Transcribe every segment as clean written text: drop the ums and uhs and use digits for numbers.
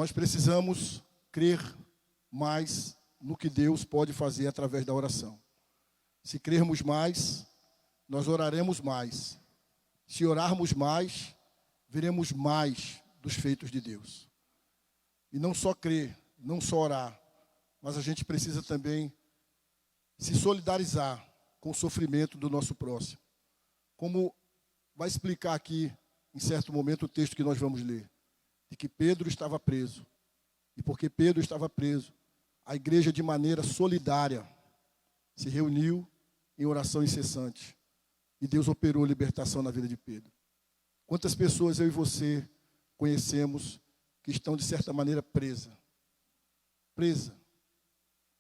Nós precisamos crer mais no que Deus pode fazer através da oração. Se crermos mais, nós oraremos mais. Se orarmos mais, veremos mais dos feitos de Deus. E não só crer, não só orar, mas a gente precisa também se solidarizar com o sofrimento do nosso próximo. Como vai explicar aqui, em certo momento, o texto que nós vamos ler, de que Pedro estava preso. E porque Pedro estava preso, a igreja, de maneira solidária, se reuniu em oração incessante. E Deus operou libertação na vida de Pedro. Quantas pessoas eu e você conhecemos que estão, de certa maneira, presas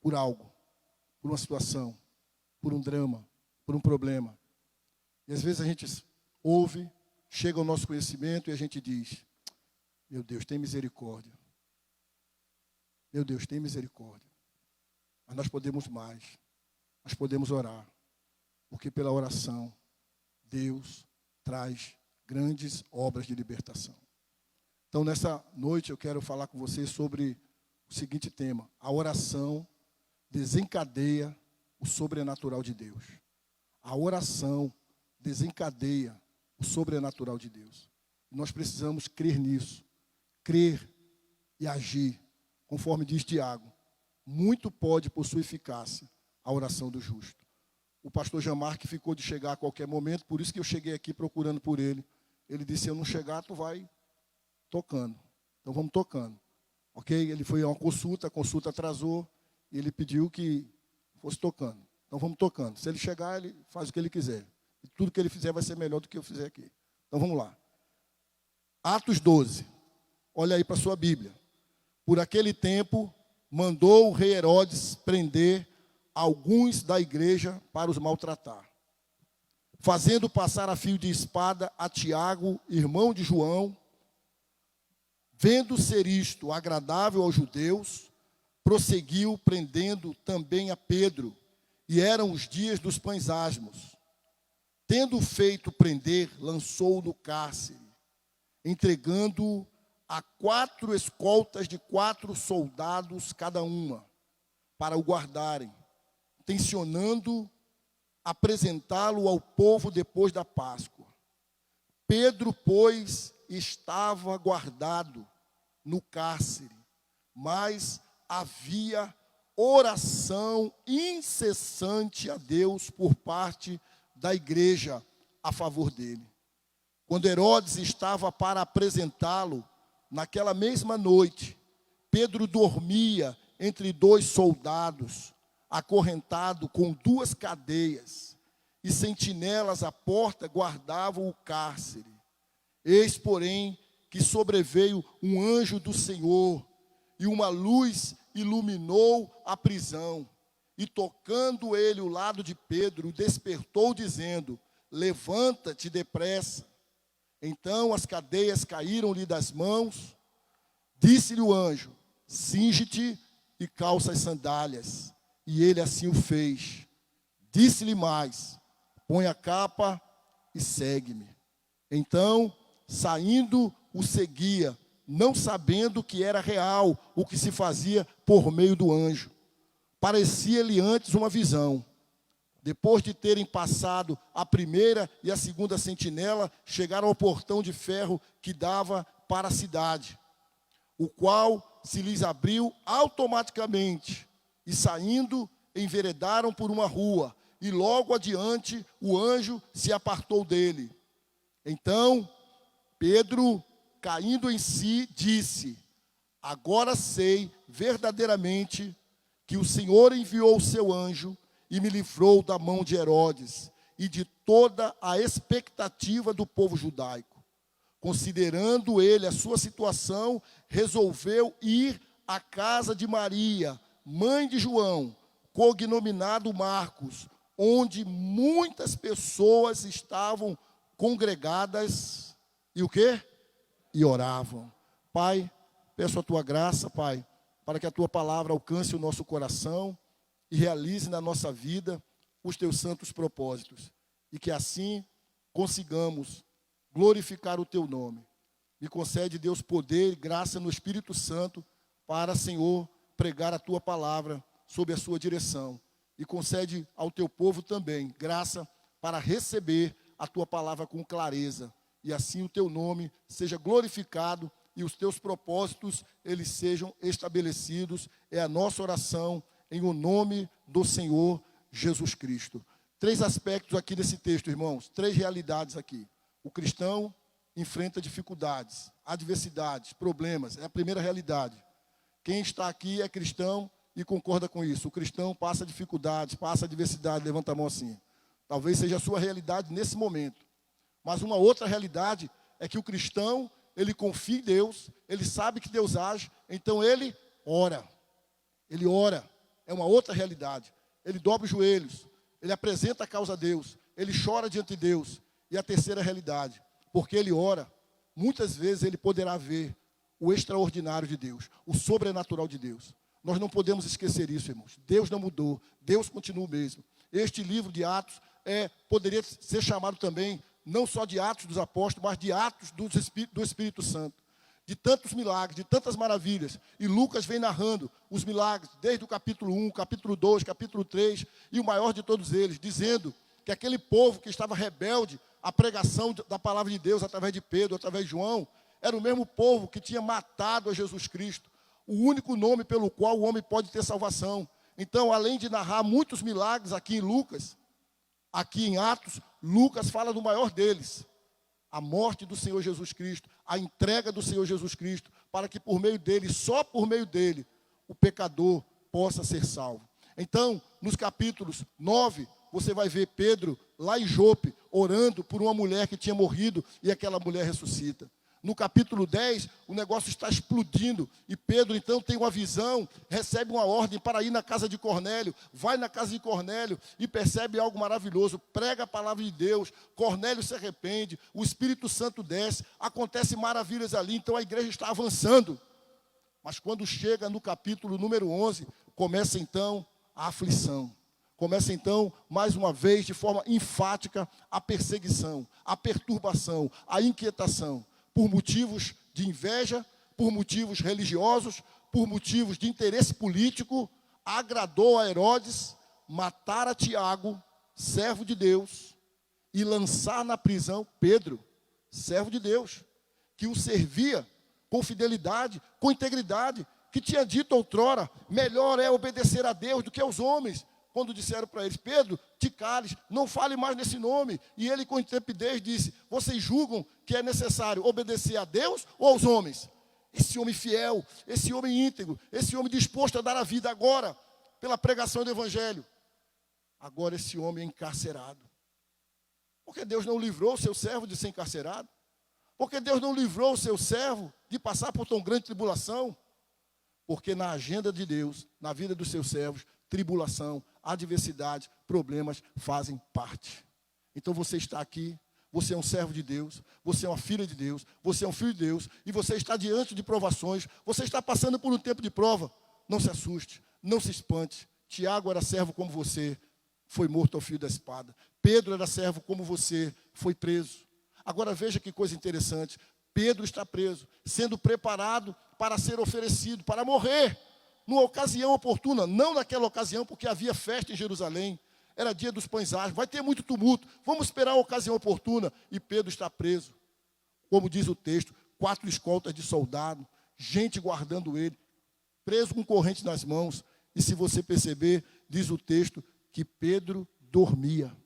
por algo, por uma situação, por um drama, por um problema. E às vezes a gente ouve, chega ao nosso conhecimento e a gente diz: meu Deus, tem misericórdia. Meu Deus, tem misericórdia. Mas nós podemos mais. Nós podemos orar. Porque pela oração, Deus traz grandes obras de libertação. Então, nessa noite, eu quero falar com vocês sobre o seguinte tema: a oração desencadeia o sobrenatural de Deus. A oração desencadeia o sobrenatural de Deus. E nós precisamos crer nisso. Crer e agir. Conforme diz Tiago, muito pode, por sua eficácia, a oração do justo. O pastor Jamar, que ficou de chegar a qualquer momento, por isso que eu cheguei aqui procurando por ele. Ele disse: se eu não chegar, tu vai tocando. Então vamos tocando. Ok? Ele foi a uma consulta, a consulta atrasou, e ele pediu que fosse tocando. Então vamos tocando. Se ele chegar, ele faz o que ele quiser. E tudo que ele fizer vai ser melhor do que eu fizer aqui. Então vamos lá. Atos 12. Olha aí para a sua Bíblia. Por aquele tempo, mandou o rei Herodes prender alguns da igreja para os maltratar, fazendo passar a fio de espada a Tiago, irmão de João. Vendo ser isto agradável aos judeus, prosseguiu prendendo também a Pedro, e eram os dias dos pães asmos. Tendo feito prender, lançou-o no cárcere, entregando-o a 4 escoltas de 4 soldados cada uma, para o guardarem, tencionando apresentá-lo ao povo depois da Páscoa. Pedro, pois, estava guardado no cárcere, mas havia oração incessante a Deus por parte da igreja a favor dele. Quando Herodes estava para apresentá-lo, naquela mesma noite, Pedro dormia entre 2 soldados, acorrentado com 2 cadeias, e sentinelas à porta guardavam o cárcere. Eis, porém, que sobreveio um anjo do Senhor, e uma luz iluminou a prisão. E tocando ele o lado de Pedro, o despertou, dizendo: levanta-te depressa. Então as cadeias caíram-lhe das mãos. Disse-lhe o anjo: cinge-te e calça as sandálias. E ele assim o fez. Disse-lhe mais: põe a capa e segue-me. Então, saindo, o seguia, não sabendo que era real o que se fazia por meio do anjo. Parecia-lhe antes uma visão. Depois de terem passado a primeira e a segunda sentinela, chegaram ao portão de ferro que dava para a cidade, o qual se lhes abriu automaticamente, e saindo, enveredaram por uma rua, e logo adiante o anjo se apartou dele. Então, Pedro, caindo em si, disse: agora sei verdadeiramente que o Senhor enviou o seu anjo e me livrou da mão de Herodes e de toda a expectativa do povo judaico. Considerando ele a sua situação, resolveu ir à casa de Maria, mãe de João, cognominado Marcos, onde muitas pessoas estavam congregadas e o quê? E oravam. Pai, peço a tua graça, Pai, para que a tua palavra alcance o nosso coração e realize na nossa vida os teus santos propósitos. E que assim consigamos glorificar o teu nome. Me concede, Deus, poder e graça no Espírito Santo para, Senhor, pregar a tua palavra sob a sua direção. E concede ao teu povo também graça para receber a tua palavra com clareza. E assim o teu nome seja glorificado e os teus propósitos, eles sejam estabelecidos. É a nossa oração em o nome do Senhor Jesus Cristo. 3 aspectos aqui desse texto, irmãos. 3 realidades aqui. O cristão enfrenta dificuldades, adversidades, problemas. É a primeira realidade. Quem está aqui é cristão e concorda com isso. O cristão passa dificuldades, passa adversidade. Levanta a mão assim. Talvez seja a sua realidade nesse momento. Mas uma outra realidade é que o cristão, ele confia em Deus, ele sabe que Deus age, então ele ora. Ele ora. É uma outra realidade. Ele dobra os joelhos, ele apresenta a causa a Deus, ele chora diante de Deus. E a terceira realidade, porque ele ora, muitas vezes ele poderá ver o extraordinário de Deus, o sobrenatural de Deus. Nós não podemos esquecer isso, irmãos. Deus não mudou, Deus continua o mesmo. Este livro de Atos poderia ser chamado também, não só de Atos dos Apóstolos, mas de Atos do Espírito Santo. De tantos milagres, de tantas maravilhas. E Lucas vem narrando os milagres, desde o capítulo 1, capítulo 2, capítulo 3, e o maior de todos eles, dizendo que aquele povo que estava rebelde à pregação da palavra de Deus, através de Pedro, através de João, era o mesmo povo que tinha matado a Jesus Cristo, o único nome pelo qual o homem pode ter salvação. Então, além de narrar muitos milagres aqui em Lucas, aqui em Atos, Lucas fala do maior deles, a morte do Senhor Jesus Cristo, a entrega do Senhor Jesus Cristo, para que por meio dele, só por meio dele, o pecador possa ser salvo. Então, nos capítulos 9, você vai ver Pedro lá em Jope, orando por uma mulher que tinha morrido, e aquela mulher ressuscita. No capítulo 10, o negócio está explodindo, e Pedro então tem uma visão, recebe uma ordem para ir na casa de Cornélio, vai na casa de Cornélio e percebe algo maravilhoso, prega a palavra de Deus, Cornélio se arrepende, o Espírito Santo desce, acontece maravilhas ali, então a igreja está avançando. Mas quando chega no capítulo número 11, começa então a aflição. Começa então, mais uma vez, de forma enfática, a perseguição, a perturbação, a inquietação. Por motivos de inveja, por motivos religiosos, por motivos de interesse político, agradou a Herodes matar a Tiago, servo de Deus, e lançar na prisão Pedro, servo de Deus, que o servia com fidelidade, com integridade, que tinha dito outrora, melhor é obedecer a Deus do que aos homens. Quando disseram para eles, Pedro, te cales, não fale mais nesse nome. E ele com intrepidez disse, vocês julgam que é necessário obedecer a Deus ou aos homens? Esse homem fiel, esse homem íntegro, esse homem disposto a dar a vida agora, pela pregação do Evangelho. Agora esse homem é encarcerado. Porque Deus não livrou o seu servo de ser encarcerado? Porque Deus não livrou o seu servo de passar por tão grande tribulação? Porque na agenda de Deus, na vida dos seus servos, tribulação, adversidade, problemas fazem parte. Então você está aqui, você é um servo de Deus, você é uma filha de Deus, você é um filho de Deus, e você está diante de provações, você está passando por um tempo de prova. Não se assuste, não se espante. Tiago era servo como você, foi morto ao fio da espada. Pedro era servo como você, foi preso. Agora veja que coisa interessante, Pedro está preso, sendo preparado para ser oferecido, para morrer, numa ocasião oportuna, não naquela ocasião, porque havia festa em Jerusalém, era dia dos pães asmos, vai ter muito tumulto, vamos esperar a ocasião oportuna, e Pedro está preso, como diz o texto, 4 escoltas de soldado, gente guardando ele, preso com corrente nas mãos, e se você perceber, diz o texto, que Pedro dormia.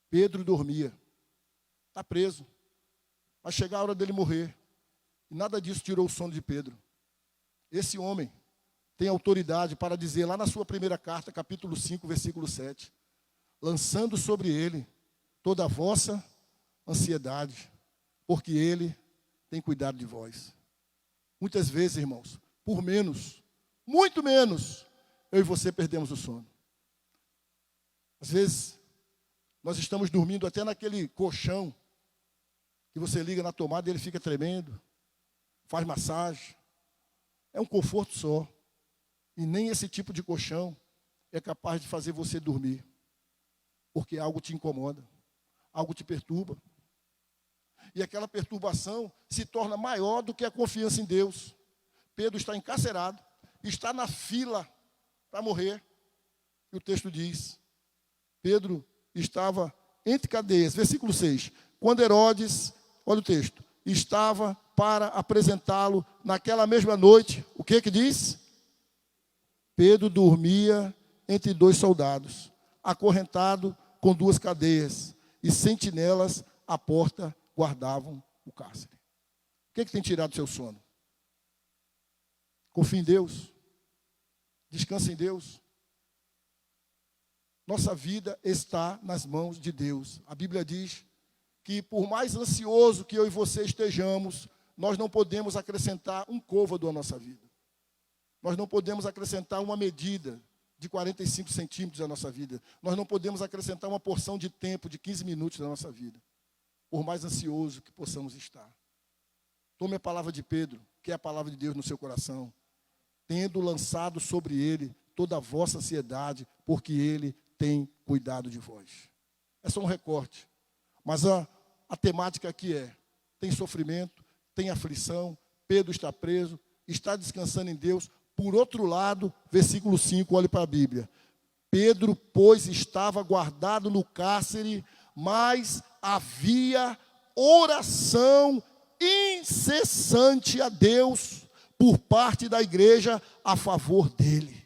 Pedro dormia, está preso, vai chegar a hora dele morrer, e nada disso tirou o sono de Pedro. Esse homem tem autoridade para dizer lá na sua primeira carta, capítulo 5, versículo 7, lançando sobre ele toda a vossa ansiedade, porque ele tem cuidado de vós. Muitas vezes, irmãos, por menos, muito menos, eu e você perdemos o sono. Às vezes, nós estamos dormindo até naquele colchão, que você liga na tomada e ele fica tremendo, faz massagem. É um conforto só. E nem esse tipo de colchão é capaz de fazer você dormir. Porque algo te incomoda, algo te perturba. E aquela perturbação se torna maior do que a confiança em Deus. Pedro está encarcerado, está na fila para morrer. E o texto diz, Pedro estava entre cadeias. Versículo 6. Quando Herodes, olha o texto, estava para apresentá-lo naquela mesma noite, o que diz? Pedro dormia entre 2 soldados, acorrentado com 2 cadeias, e sentinelas à porta guardavam o cárcere. O que tem tirado seu sono? Confie em Deus. Descanse em Deus. Nossa vida está nas mãos de Deus. A Bíblia diz que por mais ansioso que eu e você estejamos, nós não podemos acrescentar um côvado à nossa vida. Nós não podemos acrescentar uma medida de 45 centímetros à nossa vida. Nós não podemos acrescentar uma porção de tempo de 15 minutos da nossa vida. Por mais ansioso que possamos estar. Tome a palavra de Pedro, que é a palavra de Deus no seu coração. Tendo lançado sobre ele toda a vossa ansiedade, porque ele tem cuidado de vós. É só um recorte. Mas a temática aqui tem sofrimento, tem aflição, Pedro está preso, está descansando em Deus. Por outro lado, versículo 5, olhe para a Bíblia. Pedro, pois, estava guardado no cárcere, mas havia oração incessante a Deus por parte da igreja a favor dele.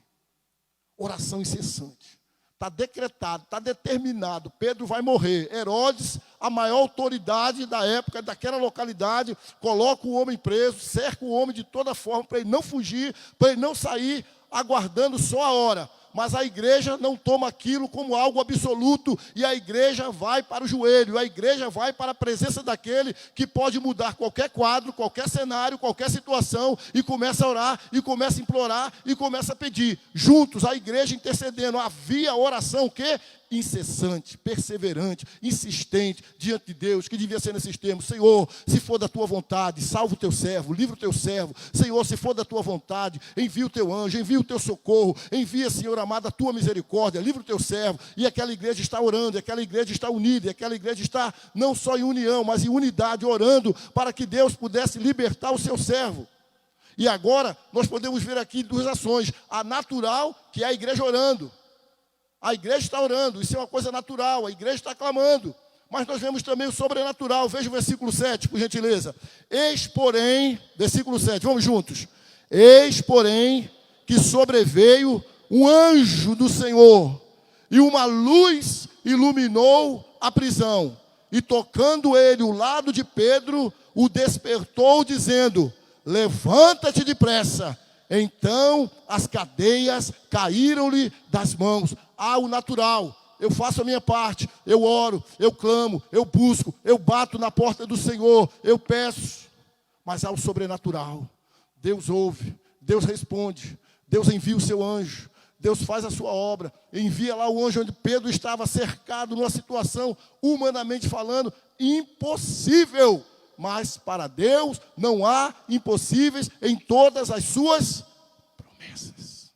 Oração incessante. Está decretado, está determinado, Pedro vai morrer. Herodes, a maior autoridade da época, daquela localidade, coloca o homem preso, cerca o homem de toda forma, para ele não fugir, para ele não sair, aguardando só a hora. Mas a igreja não toma aquilo como algo absoluto, e a igreja vai para o joelho, a igreja vai para a presença daquele que pode mudar qualquer quadro, qualquer cenário, qualquer situação, e começa a orar, e começa a implorar, e começa a pedir. Juntos, a igreja intercedendo, havia oração, o quê? Incessante, perseverante, insistente diante de Deus, que devia ser nesses termos. Senhor, se for da tua vontade, salva o teu servo, livra o teu servo. Senhor, se for da tua vontade, envia o teu anjo, envia o teu socorro, envia, Senhor amado, a tua misericórdia, livra o teu servo. E aquela igreja está orando, e aquela igreja está unida, e aquela igreja está não só em união, mas em unidade, orando para que Deus pudesse libertar o seu servo. E agora, nós podemos ver aqui 2 ações. A natural, que é a igreja orando. A igreja está orando, isso é uma coisa natural, a igreja está clamando. Mas nós vemos também o sobrenatural. Veja o versículo 7, por gentileza. Eis, porém, versículo 7, vamos juntos. Eis, porém, que sobreveio um anjo do Senhor, e uma luz iluminou a prisão. E tocando ele o lado de Pedro, o despertou, dizendo, levanta-te depressa. Então as cadeias caíram-lhe das mãos. O natural, eu faço a minha parte, eu oro, eu clamo, eu busco, eu bato na porta do Senhor, eu peço. Mas há o sobrenatural. Deus ouve, Deus responde, Deus envia o seu anjo, Deus faz a sua obra, envia lá o anjo onde Pedro estava cercado, numa situação, humanamente falando, impossível. Mas para Deus não há impossíveis em todas as suas promessas.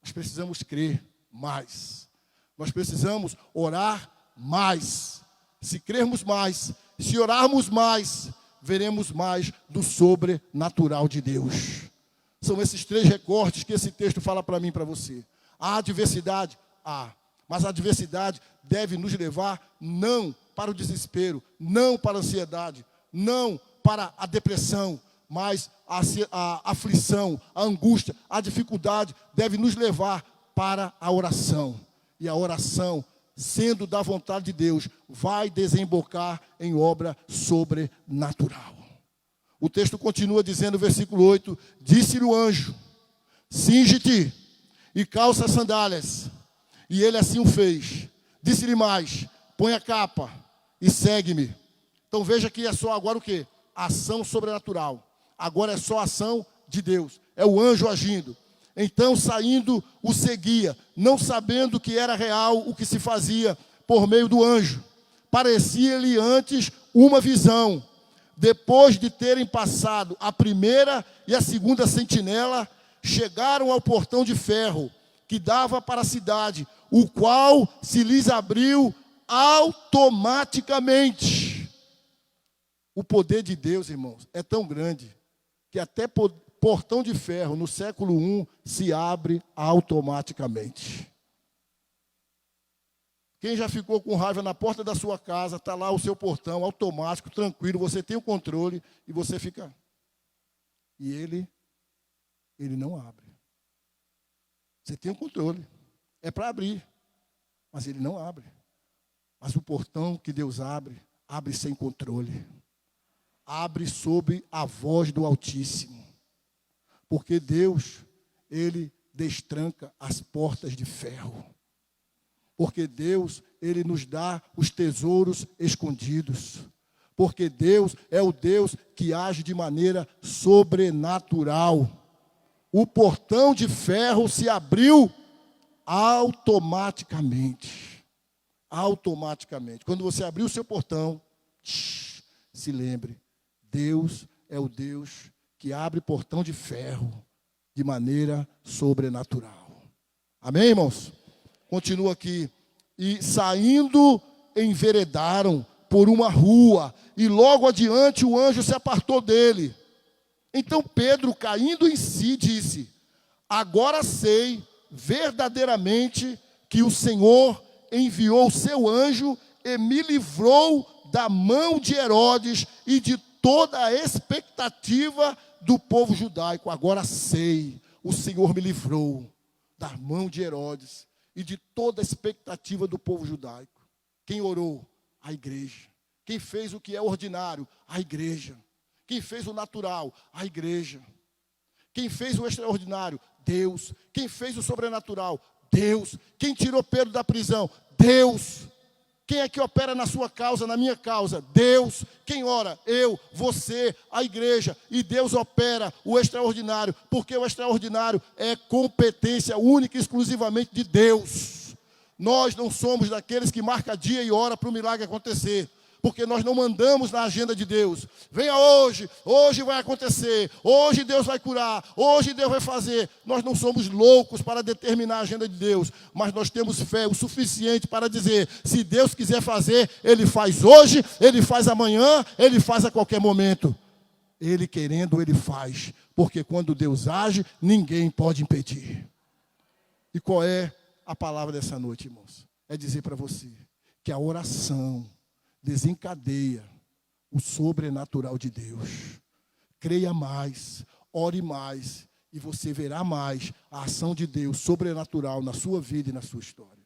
Nós precisamos crer mais. Nós precisamos orar mais. Se crermos mais, se orarmos mais, veremos mais do sobrenatural de Deus. São esses 3 recortes que esse texto fala para mim e para você. Há adversidade? Há. Mas a adversidade deve nos levar não para o desespero, não para a ansiedade, não para a depressão, mas a aflição, a angústia, a dificuldade deve nos levar para a oração. E a oração, sendo da vontade de Deus, vai desembocar em obra sobrenatural. O texto continua dizendo, versículo 8, disse-lhe o anjo, cinge-te e calça as sandálias. E ele assim o fez. Disse-lhe mais, põe a capa e segue-me. Então veja que é só agora o quê? Ação sobrenatural. Agora é só ação de Deus. É o anjo agindo. Então saindo o seguia, não sabendo que era real o que se fazia por meio do anjo. Parecia-lhe antes uma visão. Depois de terem passado a primeira e a segunda sentinela, chegaram ao portão de ferro que dava para a cidade, o qual se lhes abriu automaticamente. O poder de Deus, irmãos, é tão grande que até portão de ferro no século I se abre automaticamente. Quem já ficou com raiva na porta da sua casa, está lá o seu portão automático, tranquilo, você tem o controle e você fica. E ele não abre. Você tem o controle. É para abrir, mas ele não abre. Mas o portão que Deus abre, abre sem controle. Abre sob a voz do Altíssimo. Porque Deus, Ele destranca as portas de ferro. Porque Deus, Ele nos dá os tesouros escondidos. Porque Deus é o Deus que age de maneira sobrenatural. O portão de ferro se abriu automaticamente. Automaticamente. Quando você abrir o seu portão, se lembre, Deus é o Deus que abre portão de ferro de maneira sobrenatural. Amém, irmãos? Continua aqui. E saindo, enveredaram por uma rua, e logo adiante o anjo se apartou dele. Então Pedro, caindo em si, disse: agora sei verdadeiramente que o Senhor enviou o seu anjo e me livrou da mão de Herodes e de toda a expectativa do povo judaico. Agora sei, o Senhor me livrou da mão de Herodes e de toda a expectativa do povo judaico. Quem orou? A igreja. Quem fez o que é ordinário? A igreja. Quem fez o natural? A igreja. Quem fez o extraordinário? Deus. Quem fez o sobrenatural? Deus. Quem tirou Pedro da prisão? Deus. Quem é que opera na sua causa, na minha causa? Deus. Quem ora? Eu, você, a igreja. E Deus opera o extraordinário, porque o extraordinário é competência única e exclusivamente de Deus. Nós não somos daqueles que marca dia e hora para o milagre acontecer. Porque nós não mandamos na agenda de Deus. Venha hoje, hoje vai acontecer, hoje Deus vai curar, hoje Deus vai fazer. Nós não somos loucos para determinar a agenda de Deus, mas nós temos fé o suficiente para dizer, se Deus quiser fazer, Ele faz hoje, Ele faz amanhã, Ele faz a qualquer momento. Ele querendo, Ele faz, porque quando Deus age, ninguém pode impedir. E qual é a palavra dessa noite, irmãos? É dizer para você que a oração desencadeia o sobrenatural de Deus. Creia mais, ore mais, e você verá mais a ação de Deus sobrenatural na sua vida e na sua história.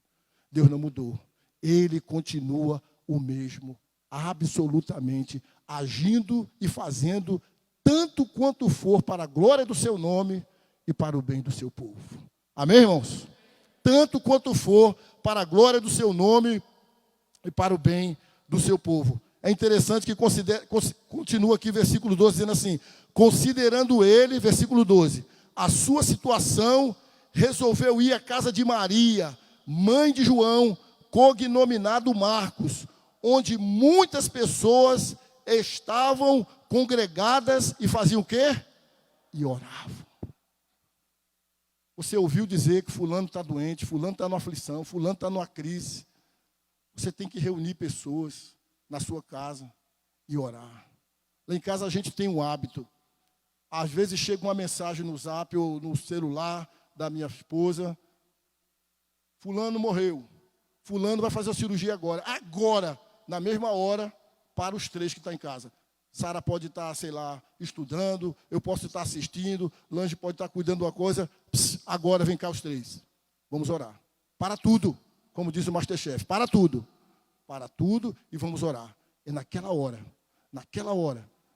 Deus não mudou. Ele continua o mesmo, absolutamente, agindo e fazendo tanto quanto for para a glória do seu nome e para o bem do seu povo. Amém, irmãos? Tanto quanto for para a glória do seu nome e para o bem do seu povo. É interessante que continua aqui versículo 12, dizendo assim, considerando ele, versículo 12, a sua situação, resolveu ir à casa de Maria, mãe de João, cognominado Marcos, onde muitas pessoas estavam congregadas e faziam o quê? E oravam. Você ouviu dizer que fulano está doente, fulano está numa aflição, fulano está numa crise. Você tem que reunir pessoas na sua casa e orar. Lá em casa a gente tem um hábito. Às vezes chega uma mensagem no Zap ou no celular da minha esposa. Fulano morreu. Fulano vai fazer a cirurgia agora. Agora, na mesma hora, para os 3 que estão em casa. Sara pode estar, sei lá, estudando. Eu posso estar assistindo. Lange pode estar cuidando de uma coisa. Agora vem cá os 3. Vamos orar. Para tudo. Como diz o Masterchef, para tudo e vamos orar. E naquela hora,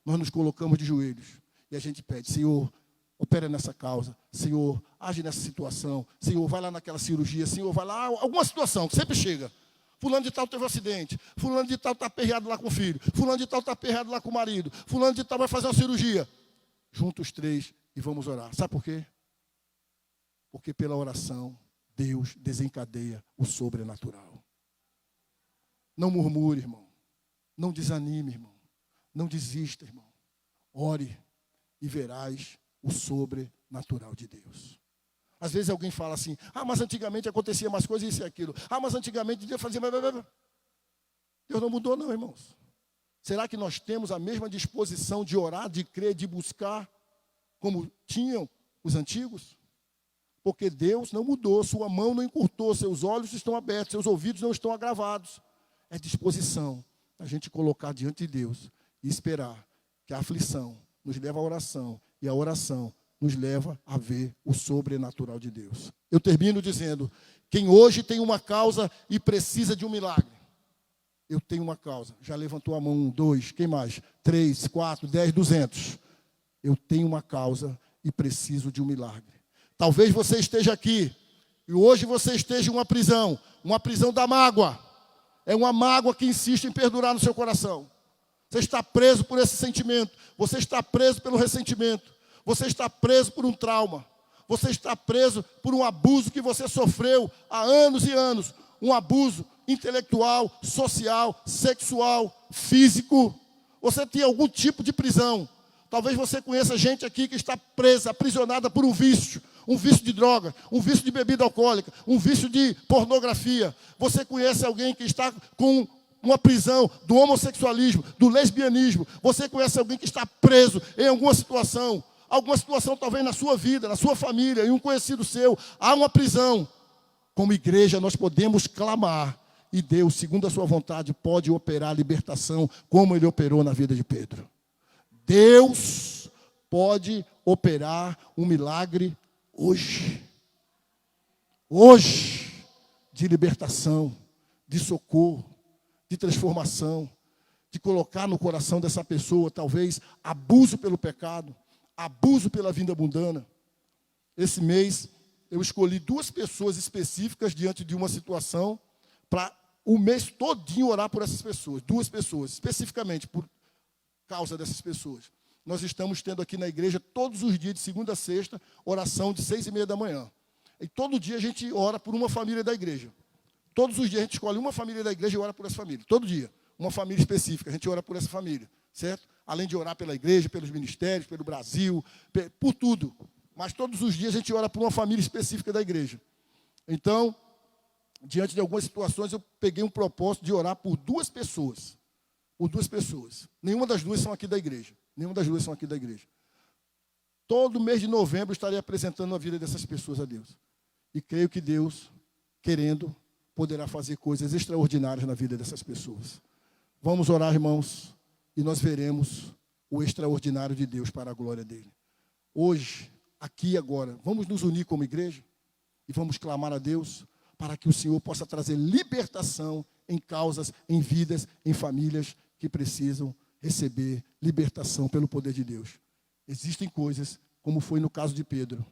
nós nos colocamos de joelhos e a gente pede, Senhor, opera nessa causa, Senhor, age nessa situação, Senhor, vai lá naquela cirurgia, Senhor, vai lá, alguma situação que sempre chega. Fulano de tal teve um acidente, fulano de tal está aperreado lá com o filho, fulano de tal está aperreado lá com o marido, fulano de tal vai fazer uma cirurgia. Junta os 3 e vamos orar. Sabe por quê? Porque pela oração, Deus desencadeia o sobrenatural. Não murmure, irmão. Não desanime, irmão. Não desista, irmão. Ore e verás o sobrenatural de Deus. Às vezes alguém fala assim, mas antigamente acontecia mais coisas, isso e aquilo. Mas antigamente Deus fazia... Deus não mudou não, irmãos. Será que nós temos a mesma disposição de orar, de crer, de buscar, como tinham os antigos? Porque Deus não mudou, sua mão não encurtou, seus olhos estão abertos, seus ouvidos não estão agravados. É disposição a gente colocar diante de Deus e esperar que a aflição nos leve à oração e a oração nos leva a ver o sobrenatural de Deus. Eu termino dizendo, quem hoje tem uma causa e precisa de um milagre, eu tenho uma causa. Já levantou a mão, 1, 2, quem mais? 3, 4, 10, 200. Eu tenho uma causa e preciso de um milagre. Talvez você esteja aqui e hoje você esteja em uma prisão da mágoa. É uma mágoa que insiste em perdurar no seu coração. Você está preso por esse sentimento. Você está preso pelo ressentimento. Você está preso por um trauma. Você está preso por um abuso que você sofreu há anos e anos. Um abuso intelectual, social, sexual, físico. Você tem algum tipo de prisão. Talvez você conheça gente aqui que está presa, aprisionada por um vício de droga, um vício de bebida alcoólica, um vício de pornografia. Você conhece alguém que está com uma prisão do homossexualismo, do lesbianismo. Você conhece alguém que está preso em alguma situação talvez na sua vida, na sua família, em um conhecido seu. Há uma prisão. Como igreja, nós podemos clamar. E Deus, segundo a sua vontade, pode operar a libertação, como Ele operou na vida de Pedro. Deus pode operar um milagre hoje. Hoje, de libertação, de socorro, de transformação, de colocar no coração dessa pessoa, talvez, abuso pelo pecado, abuso pela vida mundana. Esse mês, eu escolhi 2 pessoas específicas diante de uma situação para o mês todinho orar por essas pessoas. 2 pessoas, especificamente, por causa dessas pessoas. Nós estamos tendo aqui na igreja, todos os dias, de segunda a sexta, oração de 6h30 da manhã. E todo dia a gente ora por uma família da igreja. Todos os dias a gente escolhe uma família da igreja e ora por essa família. Todo dia. Uma família específica, a gente ora por essa família. Certo? Além de orar pela igreja, pelos ministérios, pelo Brasil, por tudo. Mas todos os dias a gente ora por uma família específica da igreja. Então, diante de algumas situações, eu peguei um propósito de orar por 2 pessoas. Por 2 pessoas. Nenhuma das 2 são aqui da igreja. Todo mês de novembro eu estarei apresentando a vida dessas pessoas a Deus. E creio que Deus, querendo, poderá fazer coisas extraordinárias na vida dessas pessoas. Vamos orar, irmãos, e nós veremos o extraordinário de Deus para a glória dele. Hoje, aqui e agora, vamos nos unir como igreja e vamos clamar a Deus para que o Senhor possa trazer libertação em causas, em vidas, em famílias que precisam receber libertação pelo poder de Deus. Existem coisas, como foi no caso de Pedro,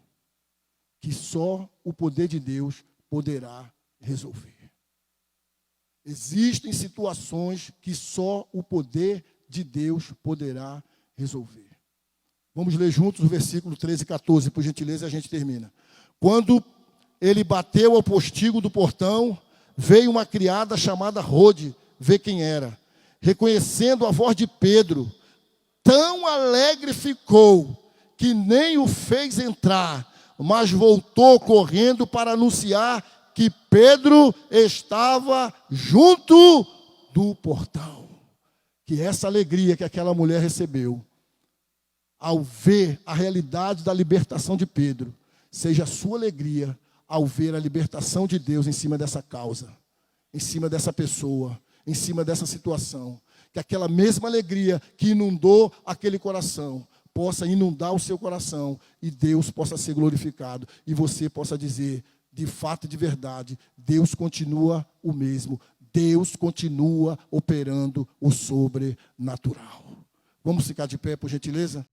que só o poder de Deus poderá resolver. Existem situações que só o poder de Deus poderá resolver. Vamos ler juntos o versículo 13 e 14, por gentileza, e a gente termina. Quando ele bateu ao postigo do portão, veio uma criada chamada Rode ver quem era. Reconhecendo a voz de Pedro, tão alegre ficou que nem o fez entrar, mas voltou correndo para anunciar que Pedro estava junto do portão. Que essa alegria que aquela mulher recebeu, ao ver a realidade da libertação de Pedro, seja a sua alegria ao ver a libertação de Deus em cima dessa causa, em cima dessa pessoa, em cima dessa situação. Que aquela mesma alegria que inundou aquele coração possa inundar o seu coração e Deus possa ser glorificado. E você possa dizer, de fato e de verdade, Deus continua o mesmo. Deus continua operando o sobrenatural. Vamos ficar de pé, por gentileza?